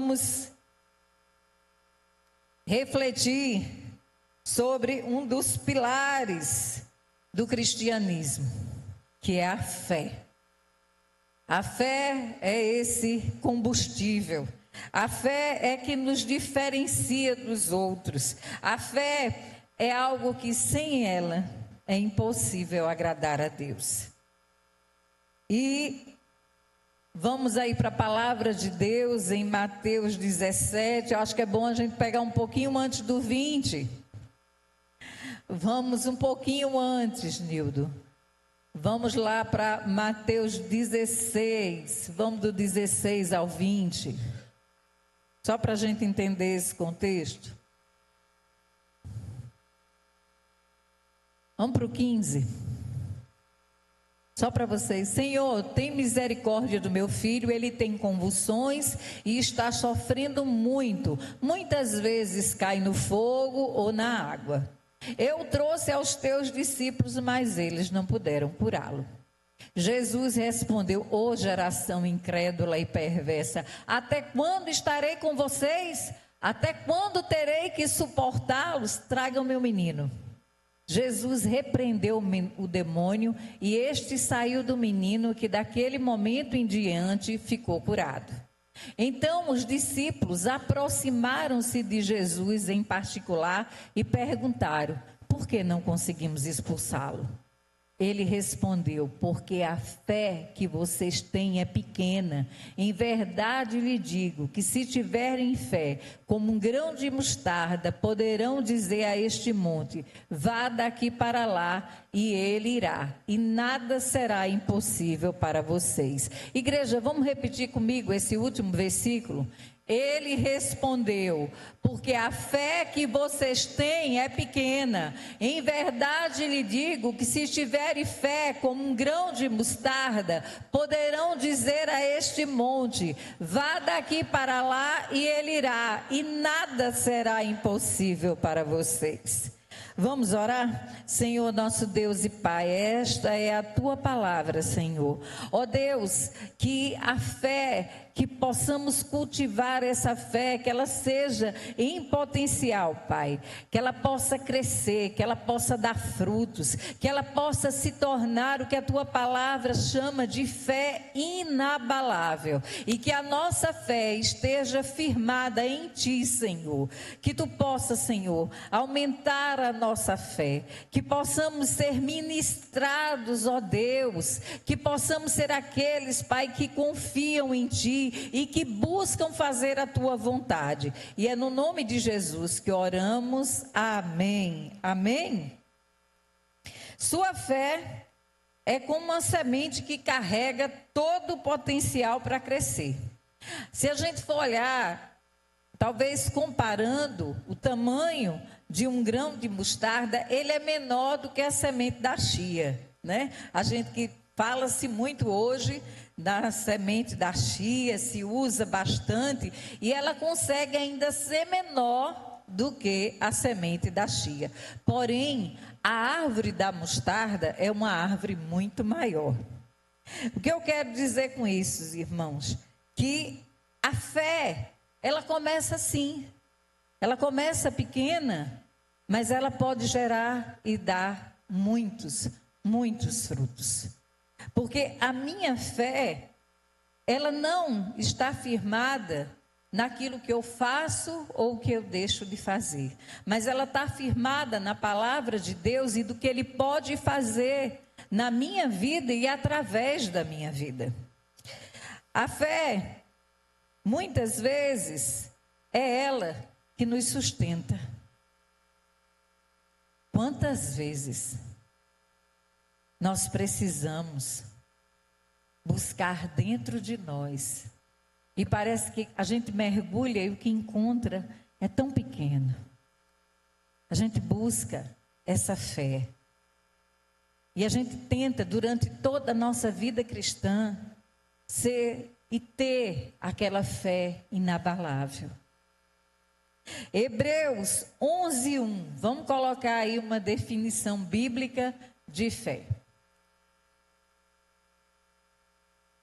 vamos refletir sobre um dos pilares do cristianismo, que é a fé. A fé é esse combustível. A fé é que nos diferencia dos outros. A fé é algo que sem ela é impossível agradar a Deus. E vamos aí para a palavra de Deus em Mateus 17. Eu acho que é bom a gente pegar um pouquinho antes do 20. Vamos um pouquinho antes, Nildo. Vamos lá para Mateus 16. Vamos do 16 ao 20. Só para a gente entender esse contexto. Vamos para o 15. Só para vocês. Senhor, tem misericórdia do meu filho, ele tem convulsões e está sofrendo muito. Muitas vezes cai no fogo ou na água. Eu trouxe aos teus discípulos, mas eles não puderam curá-lo. Jesus respondeu: ó geração incrédula e perversa, até quando estarei com vocês? Até quando terei que suportá-los? Tragam meu menino. Jesus repreendeu o demônio e este saiu do menino, que daquele momento em diante ficou curado. Então os discípulos aproximaram-se de Jesus em particular e perguntaram: por que não conseguimos expulsá-lo? Ele respondeu: porque a fé que vocês têm é pequena. Em verdade lhe digo que se tiverem fé como um grão de mostarda, poderão dizer a este monte: vá daqui para lá, e ele irá, e nada será impossível para vocês. Igreja, vamos repetir comigo esse último versículo? Ele respondeu: porque a fé que vocês têm é pequena. Em verdade lhe digo que se tiverem fé como um grão de mostarda, poderão dizer a este monte: vá daqui para lá, e ele irá, e nada será impossível para vocês. Vamos orar? Senhor, nosso Deus e Pai, esta é a tua palavra, Senhor. Ó Deus, que a fé, que possamos cultivar essa fé, que ela seja em potencial, Pai, que ela possa crescer, que ela possa dar frutos, que ela possa se tornar o que a tua palavra chama de fé inabalável, e que a nossa fé esteja firmada em ti, Senhor. Que tu possa, Senhor, aumentar a nossa fé, que possamos ser ministrados, ó Deus, que possamos ser aqueles, Pai, que confiam em ti e que buscam fazer a tua vontade. E é no nome de Jesus que oramos. Amém. Amém. Sua fé é como uma semente que carrega todo o potencial para crescer. Se a gente for olhar, talvez comparando o tamanho de um grão de mostarda, ele é menor do que a semente da chia, né? A gente que fala-se muito hoje da semente da chia, se usa bastante, e ela consegue ainda ser menor do que a semente da chia. Porém, a árvore da mostarda é uma árvore muito maior. O que eu quero dizer com isso, irmãos? Que a fé, ela começa assim. Ela começa pequena, mas ela pode gerar e dar muitos frutos. Porque a minha fé, ela não está firmada naquilo que eu faço ou que eu deixo de fazer. Mas ela está firmada na palavra de Deus e do que Ele pode fazer na minha vida e através da minha vida. A fé, muitas vezes, é ela que nos sustenta. Quantas vezes nós precisamos buscar dentro de nós, e parece que a gente mergulha e o que encontra é tão pequeno. A gente busca essa fé, e a gente tenta durante toda a nossa vida cristã ser e ter aquela fé inabalável. Hebreus 11:1, vamos colocar aí uma definição bíblica de fé.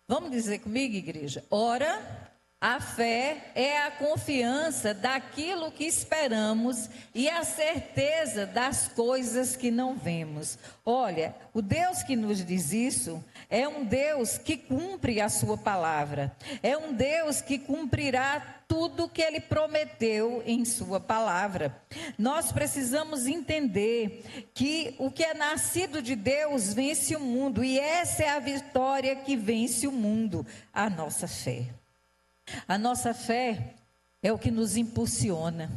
Vamos dizer comigo, igreja? Ora, A fé é a confiança daquilo que esperamos e a certeza das coisas que não vemos. Olha, o Deus que nos diz isso é um Deus que cumpre a sua palavra. É um Deus que cumprirá tudo que ele prometeu em sua palavra. Nós precisamos entender que o que é nascido de Deus vence o mundo, e essa é a vitória que vence o mundo, a nossa fé. A nossa fé é o que nos impulsiona.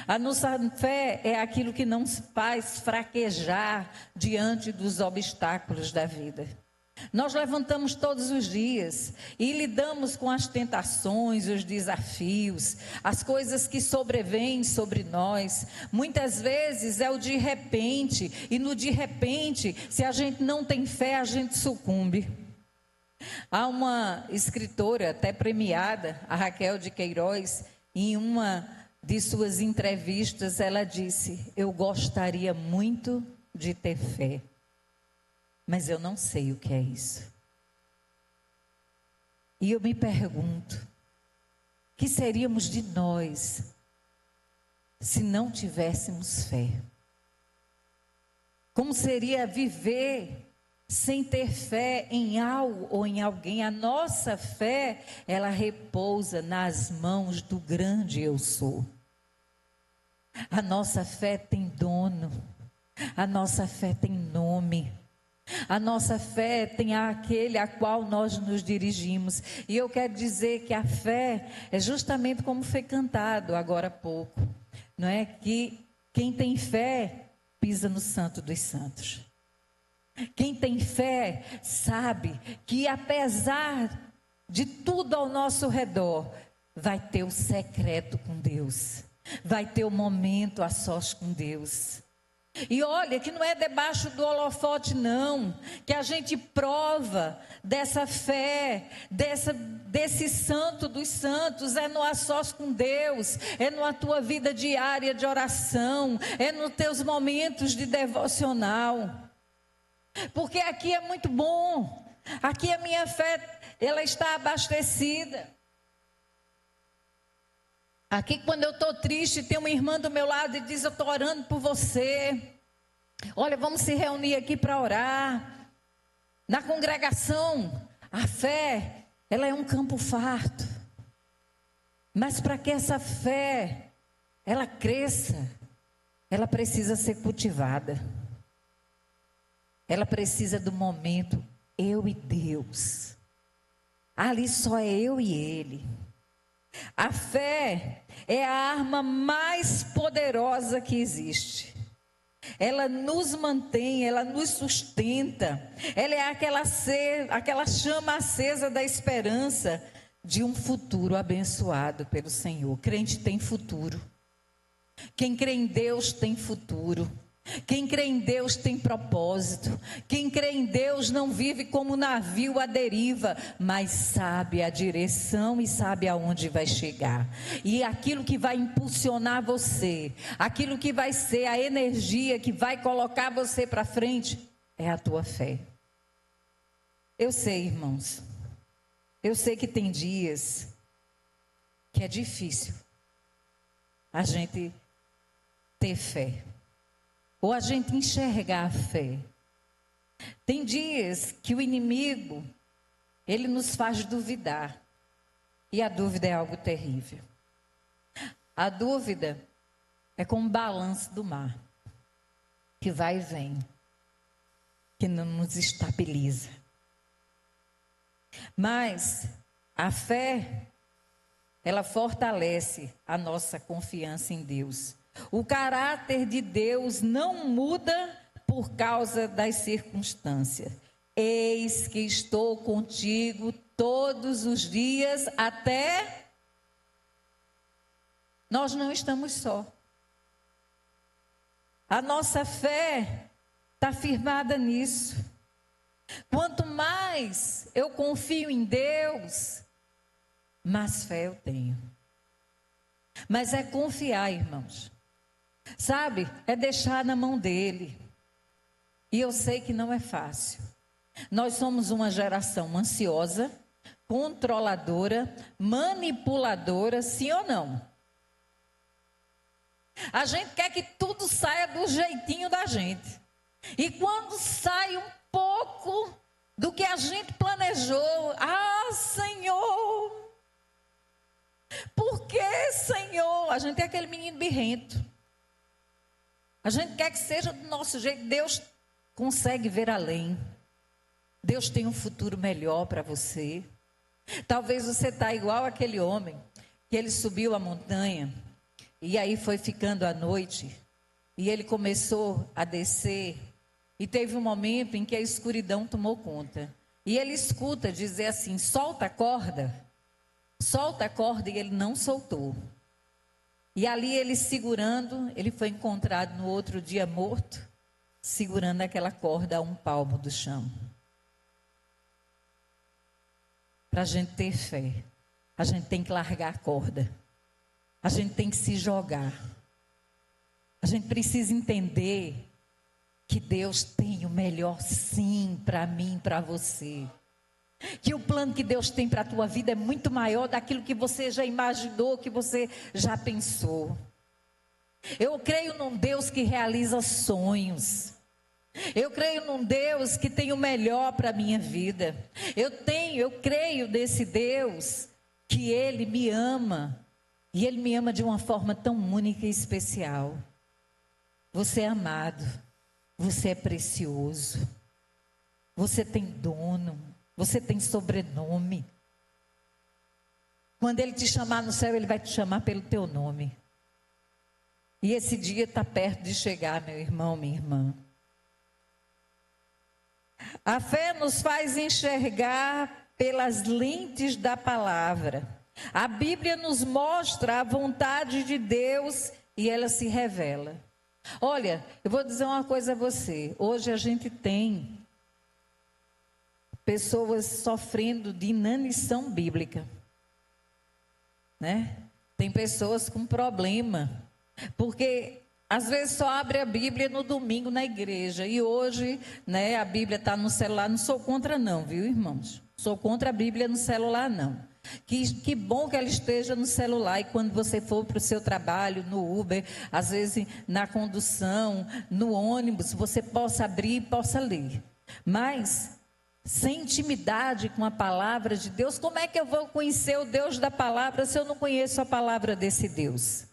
A nossa fé é aquilo que não nos faz fraquejar diante dos obstáculos da vida. Nós levantamos todos os dias e lidamos com as tentações, os desafios, as coisas que sobrevêm sobre nós. Muitas vezes é o de repente, e no de repente, se a gente não tem fé, a gente sucumbe. Há uma escritora até premiada, a Raquel de Queiroz, em uma de suas entrevistas, ela disse: eu gostaria muito de ter fé, mas eu não sei o que é isso. E eu me pergunto, que seríamos de nós se não tivéssemos fé? Como seria viver sem ter fé em algo ou em alguém? A nossa fé, ela repousa nas mãos do grande eu sou. A nossa fé tem dono, a nossa fé tem nome, a nossa fé tem aquele a qual nós nos dirigimos. E eu quero dizer que a fé é justamente como foi cantado agora há pouco, não é? Que quem tem fé pisa no Santo dos Santos. Quem tem fé sabe que apesar de tudo ao nosso redor, vai ter o secreto com Deus, vai ter o momento a sós com Deus. E olha que não é debaixo do holofote não, que a gente prova dessa fé, desse santo dos santos, é no a sós com Deus, é na tua vida diária de oração, é nos teus momentos de devocional. Porque aqui é muito bom, aqui a minha fé, ela está abastecida. Aqui quando eu estou triste, tem uma irmã do meu lado e diz: eu estou orando por você. Olha, vamos se reunir aqui para orar. Na congregação, a fé, ela é um campo farto. Mas para que essa fé, ela cresça, ela precisa ser cultivada. Ela precisa do momento eu e Deus. Ali só é eu e Ele. A fé é a arma mais poderosa que existe. Ela nos mantém, ela nos sustenta. Ela é aquela chama acesa da esperança de um futuro abençoado pelo Senhor. Crente tem futuro. Quem crê em Deus tem futuro. Quem crê em Deus tem propósito. Quem crê em Deus não vive como um navio à deriva, mas sabe a direção e sabe aonde vai chegar. E aquilo que vai impulsionar você, aquilo que vai ser a energia que vai colocar você para frente, é a tua fé. Eu sei, irmãos, eu sei que tem dias que é difícil a gente ter fé, ou a gente enxergar a fé. Tem dias que o inimigo, ele nos faz duvidar. E a dúvida é algo terrível. A dúvida é como o balanço do mar, que vai e vem, que não nos estabiliza. Mas a fé, ela fortalece a nossa confiança em Deus. O caráter de Deus não muda por causa das circunstâncias. Eis que estou contigo todos os dias até... Nós não estamos só. A nossa fé está firmada nisso. Quanto mais eu confio em Deus, mais fé eu tenho. Mas é confiar, irmãos. Sabe, é deixar na mão dele. E eu sei que não é fácil. Nós somos uma geração ansiosa, controladora, manipuladora, sim ou não? A gente quer que tudo saia do jeitinho da gente. E quando sai um pouco do que a gente planejou, Senhor, por que, Senhor? A gente é aquele menino birrento. A gente quer que seja do nosso jeito. Deus consegue ver além. Deus tem um futuro melhor para você. Talvez você está igual aquele homem, que ele subiu a montanha, e aí foi ficando a noite, e ele começou a descer, e teve um momento em que a escuridão tomou conta. E ele escuta dizer assim, solta a corda, e ele não soltou. E ali ele segurando, ele foi encontrado no outro dia morto, segurando aquela corda a 1 palmo do chão. Para a gente ter fé, a gente tem que largar a corda. A gente tem que se jogar. A gente precisa entender que Deus tem o melhor sim para mim, para você. Que o plano que Deus tem para a tua vida é muito maior daquilo que você já imaginou, que você já pensou. Eu creio num Deus que realiza sonhos. Eu creio num Deus que tem o melhor para a minha vida. Eu creio nesse Deus que Ele me ama. E Ele me ama de uma forma tão única e especial. Você é amado. Você é precioso. Você tem dono. Você tem sobrenome. Quando Ele te chamar no céu, Ele vai te chamar pelo teu nome. E esse dia está perto de chegar, meu irmão, minha irmã. A fé nos faz enxergar pelas lentes da palavra. A Bíblia nos mostra a vontade de Deus e ela se revela. Olha, eu vou dizer uma coisa a você. Hoje a gente tem pessoas sofrendo de inanição bíblica, né? Tem pessoas com problema, porque às vezes só abre a Bíblia no domingo na igreja. E hoje, né, a Bíblia está no celular. Não sou contra não, viu, irmãos? Sou contra a Bíblia no celular, não. Que bom que ela esteja no celular. E quando você for para o seu trabalho, no Uber, às vezes na condução, no ônibus, você possa abrir e possa ler. Mas, sem intimidade com a palavra de Deus, como é que eu vou conhecer o Deus da palavra se eu não conheço a palavra desse Deus?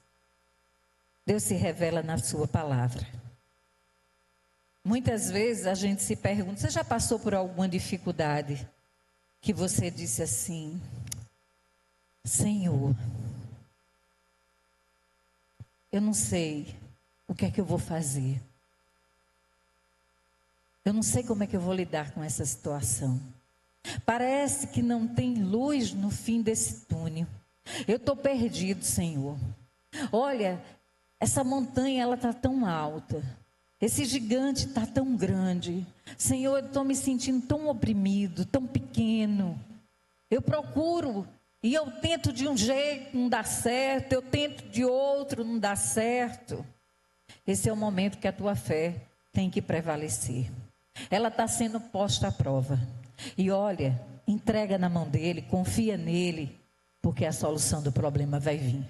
Deus se revela na sua palavra. Muitas vezes a gente se pergunta, você já passou por alguma dificuldade que você disse assim, Senhor, eu não sei o que é que eu vou fazer. Eu não sei como é que eu vou lidar com essa situação. Parece que não tem luz no fim desse túnel. Eu estou perdido, Senhor. Olha, essa montanha, ela está tão alta. Esse gigante está tão grande. Senhor, eu estou me sentindo tão oprimido, tão pequeno. Eu procuro e eu tento de um jeito, não dá certo. Eu tento de outro, não dá certo. Esse é o momento que a tua fé tem que prevalecer. Ela está sendo posta à prova. E olha, entrega na mão dele, confia nele, porque a solução do problema vai vir.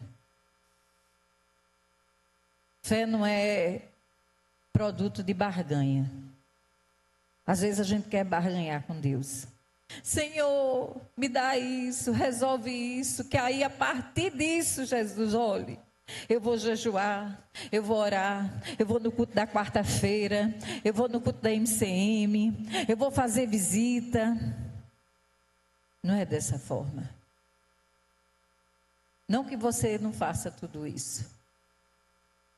Fé não é produto de barganha. Às vezes a gente quer barganhar com Deus. Senhor, me dá isso, resolve isso, que aí a partir disso, Jesus, olhe, eu vou jejuar, eu vou orar, eu vou no culto da quarta-feira, eu vou no culto da MCM, eu vou fazer visita. Não é dessa forma. Não que você não faça tudo isso.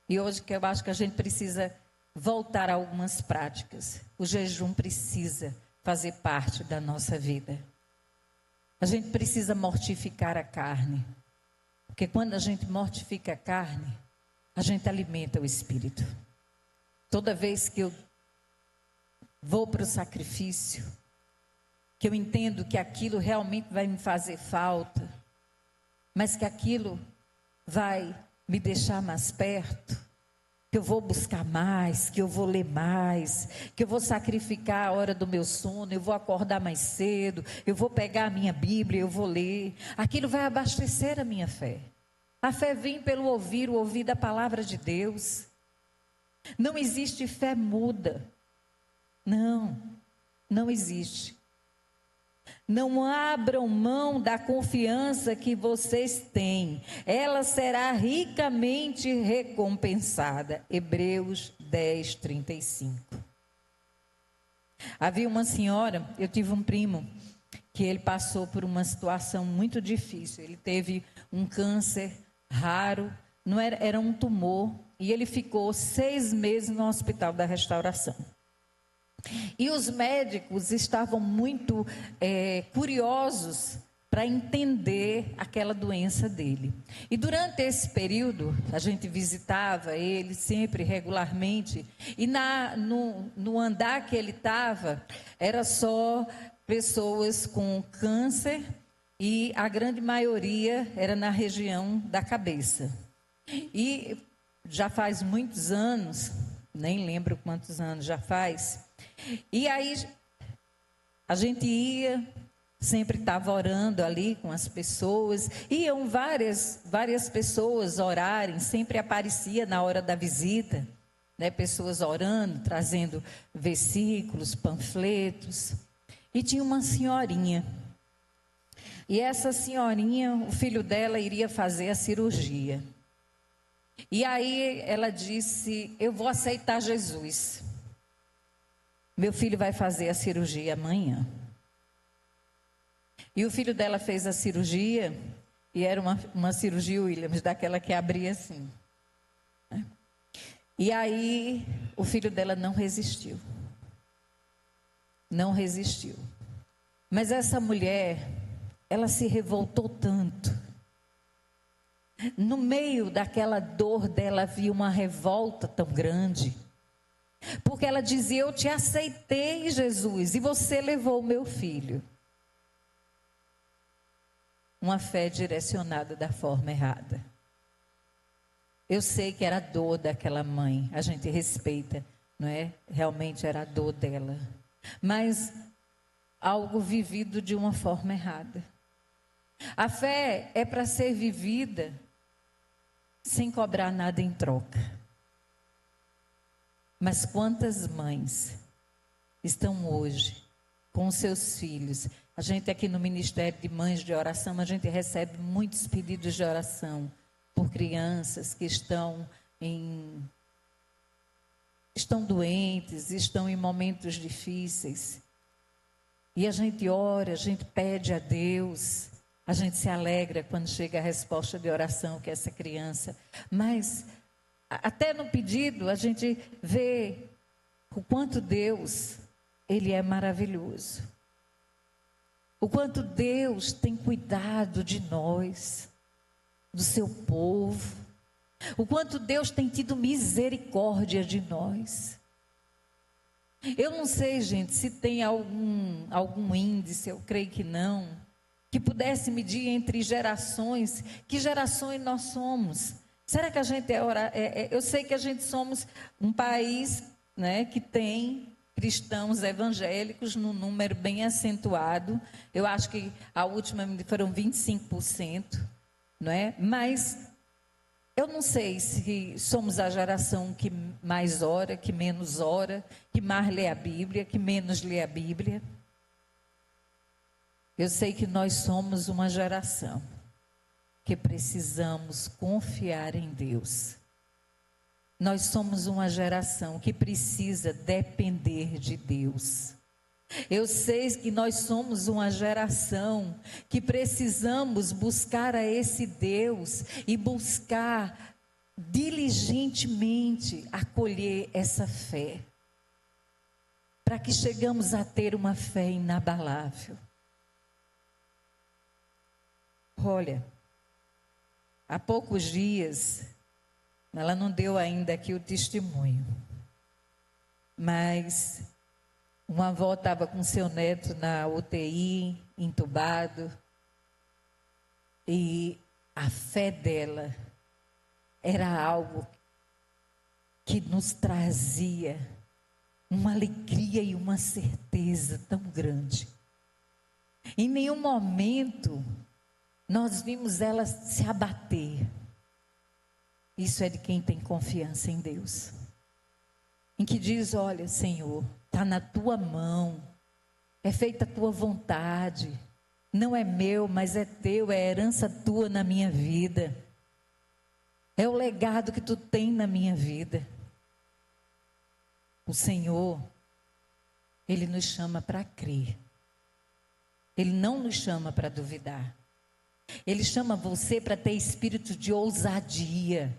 E hoje que eu acho que a gente precisa voltar a algumas práticas. O jejum precisa fazer parte da nossa vida. A gente precisa mortificar a carne. Porque quando a gente mortifica a carne, a gente alimenta o espírito. Toda vez que eu vou para o sacrifício, que eu entendo que aquilo realmente vai me fazer falta, mas que aquilo vai me deixar mais perto, que eu vou buscar mais, que eu vou ler mais, que eu vou sacrificar a hora do meu sono, eu vou acordar mais cedo, eu vou pegar a minha Bíblia, eu vou ler. Aquilo vai abastecer a minha fé. A fé vem pelo ouvir, o ouvir da palavra de Deus. Não existe fé muda. Não, não existe. Não abram mão da confiança que vocês têm. Ela será ricamente recompensada. Hebreus 10, 35. Havia uma senhora, eu tive um primo, que ele passou por uma situação muito difícil. Ele teve um câncer raro, não era um tumor, e ele ficou 6 meses no Hospital da Restauração. E os médicos estavam muito curiosos para entender aquela doença dele. E durante esse período, a gente visitava ele sempre, regularmente, e no andar que ele estava, era só pessoas com câncer, e a grande maioria era na região da cabeça. E já faz muitos anos, nem lembro quantos anos já faz, e aí a gente ia, sempre estava orando ali com as pessoas, iam várias pessoas orarem, sempre aparecia na hora da visita, né, pessoas orando, trazendo versículos, panfletos, e tinha uma senhorinha, e essa senhorinha, o filho dela iria fazer a cirurgia, e aí ela disse: eu vou aceitar Jesus. Meu filho vai fazer a cirurgia amanhã. E o filho dela fez a cirurgia, e era uma cirurgia Williams, daquela que abria assim. E aí o filho dela não resistiu. Não resistiu. Mas essa mulher, ela se revoltou tanto. No meio daquela dor dela havia uma revolta tão grande. Porque ela dizia: eu te aceitei, Jesus, e você levou o meu filho. Uma fé direcionada da forma errada. Eu sei que era a dor daquela mãe, a gente respeita, não é? Realmente era a dor dela. Mas algo vivido de uma forma errada. A fé é para ser vivida sem cobrar nada em troca. Mas quantas mães estão hoje com os seus filhos? A gente aqui no Ministério de Mães de Oração, a gente recebe muitos pedidos de oração por crianças que estão doentes, estão em momentos difíceis. E a gente ora, a gente pede a Deus, a gente se alegra quando chega a resposta de oração que essa criança. Mas até no pedido a gente vê o quanto Deus, Ele é maravilhoso. O quanto Deus tem cuidado de nós, do seu povo. O quanto Deus tem tido misericórdia de nós. Eu não sei, gente, se tem algum índice, eu creio que não, que pudesse medir entre gerações, que gerações nós somos. Será que a gente eu sei que a gente somos um país, né, que tem cristãos evangélicos num número bem acentuado. Eu acho que a última foram 25%, não é? Mas eu não sei se somos a geração que mais ora, que menos ora, que mais lê a Bíblia, que menos lê a Bíblia. Eu sei que nós somos uma geração que precisamos confiar em Deus. Nós somos uma geração que precisa depender de Deus. Eu sei que nós somos uma geração que precisamos buscar a esse Deus e buscar diligentemente acolher essa fé, para que chegamos a ter uma fé inabalável. Olha, há poucos dias, ela não deu ainda aqui o testemunho, mas uma avó estava com seu neto na UTI, entubado, e a fé dela era algo que nos trazia uma alegria e uma certeza tão grande. Em nenhum momento nós vimos ela se abater. Isso é de quem tem confiança em Deus. Em que diz, olha, Senhor, está na tua mão, é feita a tua vontade, não é meu, mas é teu, é herança tua na minha vida. É o legado que tu tem na minha vida. O Senhor, Ele nos chama para crer. Ele não nos chama para duvidar. Ele chama você para ter espírito de ousadia,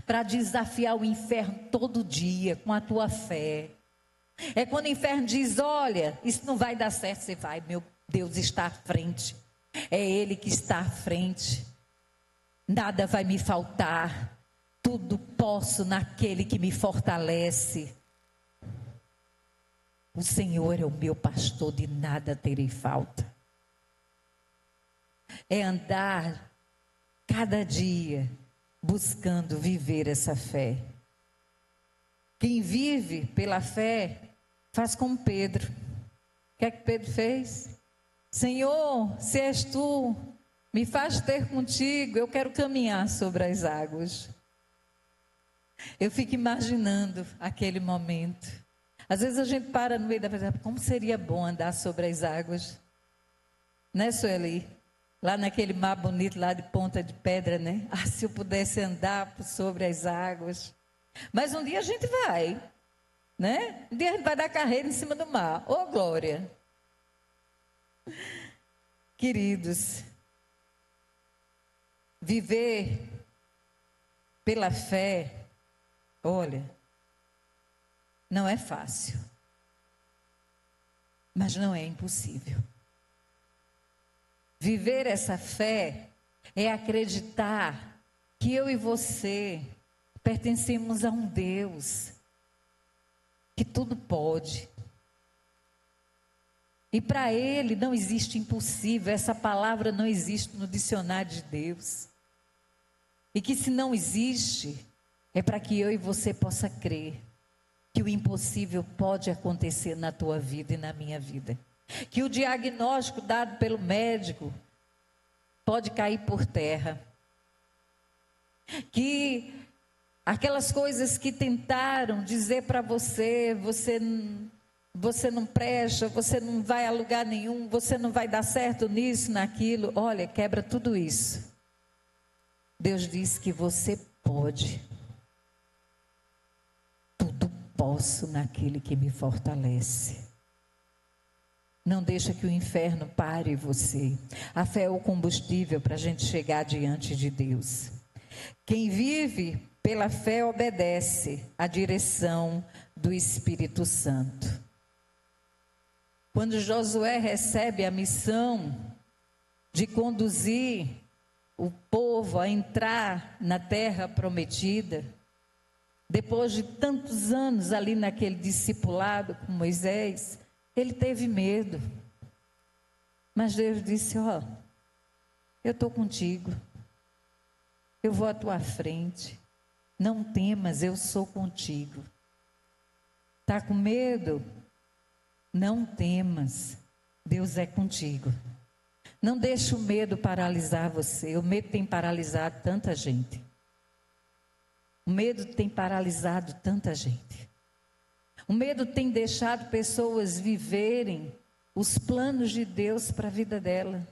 para desafiar o inferno todo dia com a tua fé. É quando o inferno diz, olha, isso não vai dar certo, você vai, meu Deus está à frente. É Ele que está à frente. Nada vai me faltar. Tudo posso naquele que me fortalece. O Senhor é o meu pastor, de nada terei falta. É andar cada dia buscando viver essa fé. Quem vive pela fé faz como Pedro. O que é que Pedro fez? Senhor, se és tu, me faz ter contigo, eu quero caminhar sobre as águas. Eu fico imaginando aquele momento. Às vezes a gente para no meio da vida, como seria bom andar sobre as águas? Né, Sueli? Lá naquele mar bonito, lá de Ponta de Pedra, né? Ah, se eu pudesse andar sobre as águas. Mas um dia a gente vai, né? Um dia a gente vai dar carreira em cima do mar. Ô, glória! Queridos, viver pela fé, olha, não é fácil, mas não é impossível. Viver essa fé é acreditar que eu e você pertencemos a um Deus que tudo pode. E para Ele não existe impossível, essa palavra não existe no dicionário de Deus. E que se não existe, é para que eu e você possa crer que o impossível pode acontecer na tua vida e na minha vida. Que o diagnóstico dado pelo médico pode cair por terra. Que aquelas coisas que tentaram dizer para você, você não presta, você não vai a lugar nenhum, você não vai dar certo nisso, naquilo. Olha, quebra tudo isso. Deus diz que você pode. Tudo posso naquele que me fortalece. Não deixa que o inferno pare você. A fé é o combustível para a gente chegar diante de Deus. Quem vive pela fé obedece à direção do Espírito Santo. Quando Josué recebe a missão de conduzir o povo a entrar na terra prometida, depois de tantos anos ali naquele discipulado com Moisés, ele teve medo. Mas Deus disse, ó, eu estou contigo. Eu vou à tua frente. Não temas, eu sou contigo. Está com medo? Não temas, Deus é contigo. Não deixe o medo paralisar você. O medo tem paralisado tanta gente. O medo tem paralisado tanta gente. O medo tem deixado pessoas viverem os planos de Deus para a vida dela.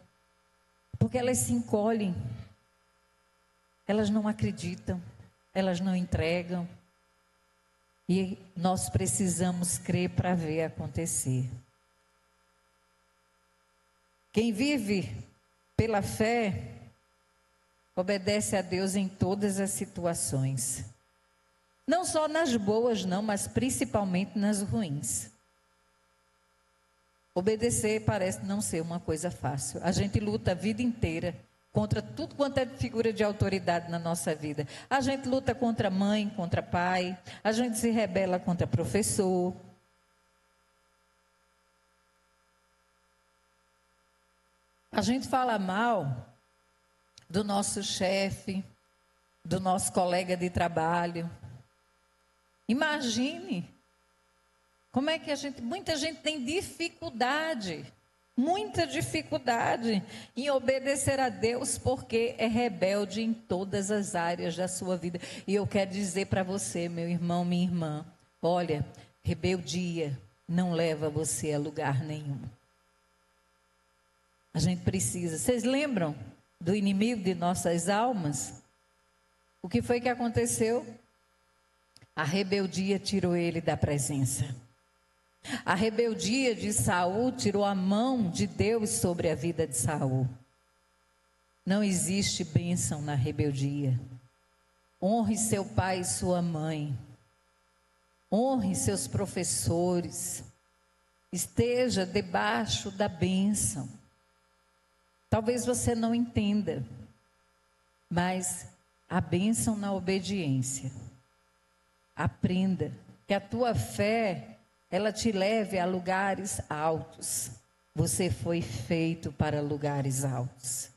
Porque elas se encolhem. Elas não acreditam. Elas não entregam. E nós precisamos crer para ver acontecer. Quem vive pela fé obedece a Deus em todas as situações. Não só nas boas, não, mas principalmente nas ruins. Obedecer parece não ser uma coisa fácil. A gente luta a vida inteira contra tudo quanto é figura de autoridade na nossa vida. A gente luta contra mãe, contra pai. A gente se rebela contra professor. A gente fala mal do nosso chefe, do nosso colega de trabalho. Imagine como é que muita gente tem dificuldade, muita dificuldade em obedecer a Deus, porque é rebelde em todas as áreas da sua vida. E eu quero dizer para você, meu irmão, minha irmã, olha, rebeldia não leva você a lugar nenhum. A gente precisa. Vocês lembram do inimigo de nossas almas? O que foi que aconteceu? A rebeldia tirou ele da presença. A rebeldia de Saul tirou a mão de Deus sobre a vida de Saul. Não existe bênção na rebeldia. Honre seu pai e sua mãe. Honre seus professores. Esteja debaixo da bênção. Talvez você não entenda, mas a bênção na obediência. Aprenda que a tua fé, ela te leve a lugares altos. Você foi feito para lugares altos.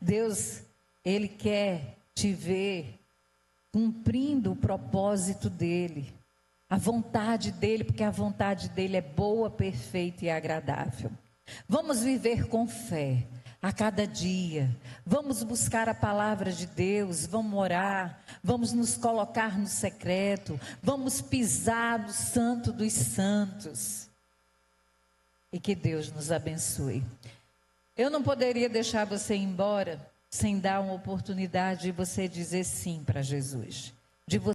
Deus, Ele quer te ver cumprindo o propósito dEle, a vontade dEle, porque a vontade dEle é boa, perfeita e agradável. Vamos viver com fé a cada dia. Vamos buscar a palavra de Deus, vamos orar, vamos nos colocar no secreto, vamos pisar no santo dos santos. E que Deus nos abençoe. Eu não poderia deixar você ir embora sem dar uma oportunidade de você dizer sim para Jesus. De você